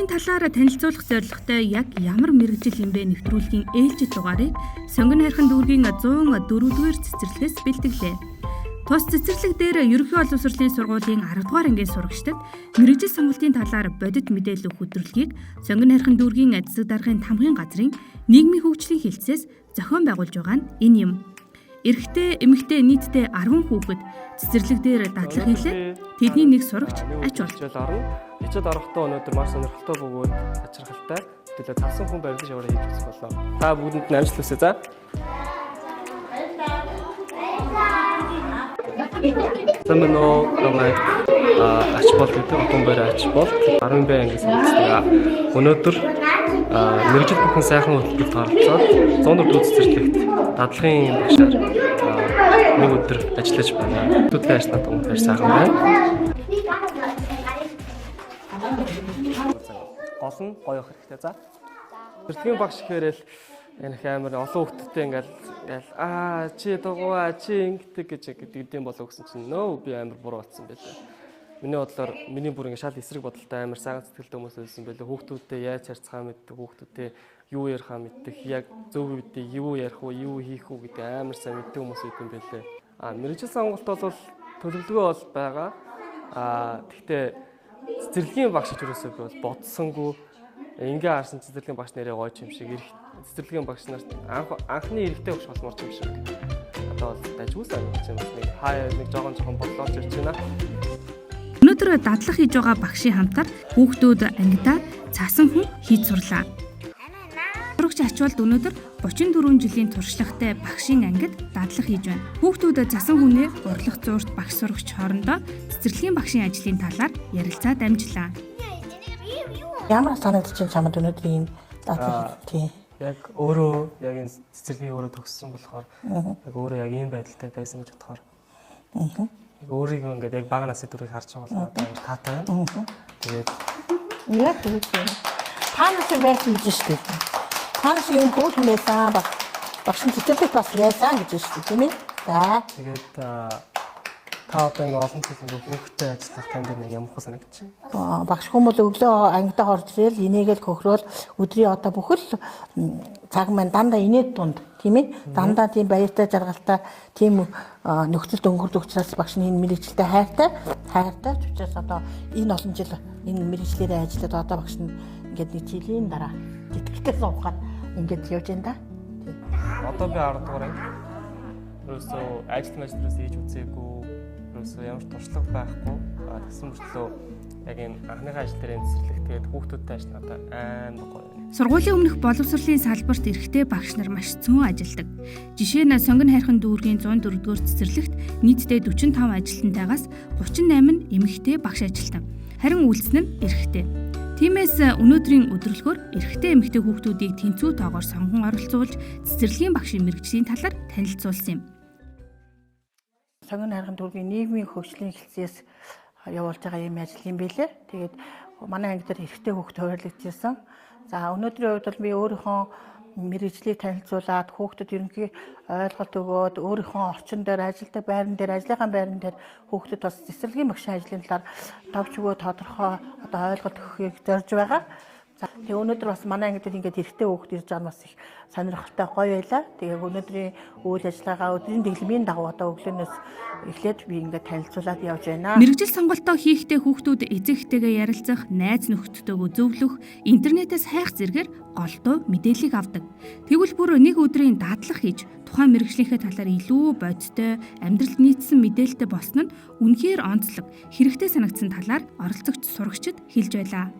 мэргэжлийн талаар танилцуулах зорилготой яг ямар мэргэжил юм бэ нэвтрүүлгийн ээлжид дугаарыг сонгон хайрхан дүүргийн 104-р цэцэрлэгээс бэлтгэлээ. Тус цэцэрлэг дээр ерөнхий боловсролын сургуулийн 10 дугаар ангийн сурагчдад мэргэжил сонголтын талаар бодит мэдээлэл өгөх өдрөлгийг сонгон хайрхан дүүргийн засаг даргын тамгын газрын нийгмийн хөгжлийн хэлтсээс зохион байгуулж байгаа нь энэ юм. Эрэгтэй, эмэгтэй нийтдээ 10 хүүхэд цэцэрлэг дээр дадлага хийлээ. Тэдний нэг сурагч ач болж хичээл орохдоо өнөөдөр маш сонирхолтой бөгөөд ачирхалтай төлөө тавсан хүн барилдаж яваараа хийж үзэх боллоо. Та бүгдэнд нь амжилт хүсье за. Тэмнөө намайг ач бол гэдэг хүн барь ач бол 10 бай ангиас хэлсэн. Өнөөдөр мэргэжил бүхэн сайхан хөтөлбөрт оролцоод 104 цэцэрлэгт дадлагын багшаар нэг өдөр ажиллаж байна. Төдөө ажлаад байгаа сайхан байна. Гол нь гоё ах хэрэгтэй за. Цэцэрлэгийн багш гэхээр л энэ амар олон хүүхдтэй ингээл чи дугуй чи ингэдэг гэж гэдэг болов гэсэн чинь нөө би амар буруу болсон байлаа. Миний бодлоор миний бүр ингээ шал эсрэг бодолтой амар сайхан сэтгэлтэй хүмүүс байсан байлаа. Хүүхдүүдтэй яаж харьцахаа мэддэг, хүүхдүүдтэй юу ярихаа мэддэг, яг зөв үедээ юу ярих уу, юу хийх үү гэдэг амар сайн мэддэг хүмүүс идэв юм байлаа. Мэргэжил сонголт бол төлөвлөгөө бол байгаа. Тэгтээ цэцэрлэгийн багш ч юусоо би бол бодсонгүй ингээ харсан цэцэрлэгийн багш нэрээ гоё юм шиг цэцэрлэгийн багш нарт анхны эрэгтэй багш болмоор юм шиг. Одоо бол дажгүй сайн юм нэг хаяа нэг жоохон бодлооч ирж байна. Өнөөдөр дадлага хийж байгаа багшийн хамтаар хүүхдүүд ангидаа цаасан хүн хийж сурлаа. Сурагч ачвалд өнөөдөр 34 жилийн туршлагатай багшийн ангид дадлага хийж байна. Хүүхдүүд цасан хүнээ урлах зуурт багш сурагч хоорондоо цэцэрлэгийн багшийн ажлын талаар ярилцаад амжлаа. Ямар санагдаж байна чамд өнөөдөр ийм дадлага тийм. Яг өөрөө яг энэ цэцэрлэгийн өөрөө төгссөн болохоор яг өөрөө яг ийм байдалтай байсан гэж бодохоор. Өөрийгөө ингээд яг бага насны төрийг харж байгаа бол таатай байна. Тэгээд яг тийм. Та нар байсан гэж шүү дээ. Та нар юм хөөх байсан багш цэцэрлэг бас байсан гэж шүү дээ тийм ээ. За. Тэгээд та одоо энэ олон зүйлийг хүүхдтэй ажиллах танд нэг ямар хөө санагдаж байна? Багш хүмүүс өглөө ангидаа орж ирэл инээгээл хөхрөөл өдрийн одоо бүхэл цаг маань дандаа инээд дунд тийм ээ. Дандаа тийм баяртай жаргалтай тийм нөхцөлд өнгөрдөг учраас багш нь энэ мэргэжилтэй хайртай ч учраас одоо энэ олон жил энэ мэргэжлэрээ ажиллаад одоо багш нь ингээд нэг жилийн дараа тэтгэлтэй суухад ингээд явж байна да. Одоо би 10 дугаар анги. Ерөөсөө ажил хийж үзээгүй. Ерөөсөө ямар туршлага байхгүй. Тэгсэн мөртлөө яг энэ анхныхаа ажил дээр цэцэрлэг тэгээд хүүхдүүдтэй ажил надад амар гоё. Сургуулийн өмнөх боловсролын салбарт эрэгтэй багш нар маш цөөн ажилладаг. Жишээ нь сонгон хайрхан дүүргийн 104-р цэцэрлэгт нийтдээ 45 ажилтнтайгаас 38 нь эмэгтэй багш ажилтан. Харин үйлснэ нь эрэгтэй. Тиймээс өнөөдрийн өдрөлгөөр эрэгтэй эмэгтэй хүүхдүүдийг тэнцүү тоогоор сонгон оролцуулж цэцэрлэгийн багшийн мэргэжлийн талаар танилцуулсан юм. Сонгон хайрхан дүүргийн нийгмийн хөгжлийн хэлтсээс явуулж байгаа юм ажил юм билээ. Тэгээд манай анги дээр эрэгтэй хүүхд хуваарлагдчихсан. За өнөөдрийн хувьд бол би өөрийнхөө мэргэжлийг танилцуулаад хүүхдэд ерөнхий ойлголт өгөөд өөрийнхөө орчин дээр ажилдаг байран дээр ажлынхаа байран дээр хүүхдэд бас цэцэрлэгийн багшийн ажлын талаар товч өгөө тодорхой одоо ойлголт өгөхийг зорж байгаа. Тэгээ өнөөдөр бас манай анги дээр ингээд эрэгтэй хүүхд ирж байгаа нь бас их сонирхолтой гоё байлаа. Тэгээ өнөөдрийн үйл ажиллагаа өдрийн дэглэмийн дагуу одоо өглөөнөөс эхлээд би ингээд танилцуулаад явж байна. Мэргэжил сонголтоо хийхдээ хүүхдүүд эзэгтэйгээ ярилцах, найз нөхдөдтэйгөө зөвлөх, интернетээс хайх зэргээр голдуу мэдээллийг авдаг. Тэгвэл бүр нэг өдрийн дадлага хийж тухайн мэргэжлийнхээ талаар илүү бодиттой, амьдралд нийцсэн мэдээлэлтэй болсон нь үнэхээр онцлог, хэрэгтэй санагдсан талаар оролцогч сурагчид хэлж байлаа.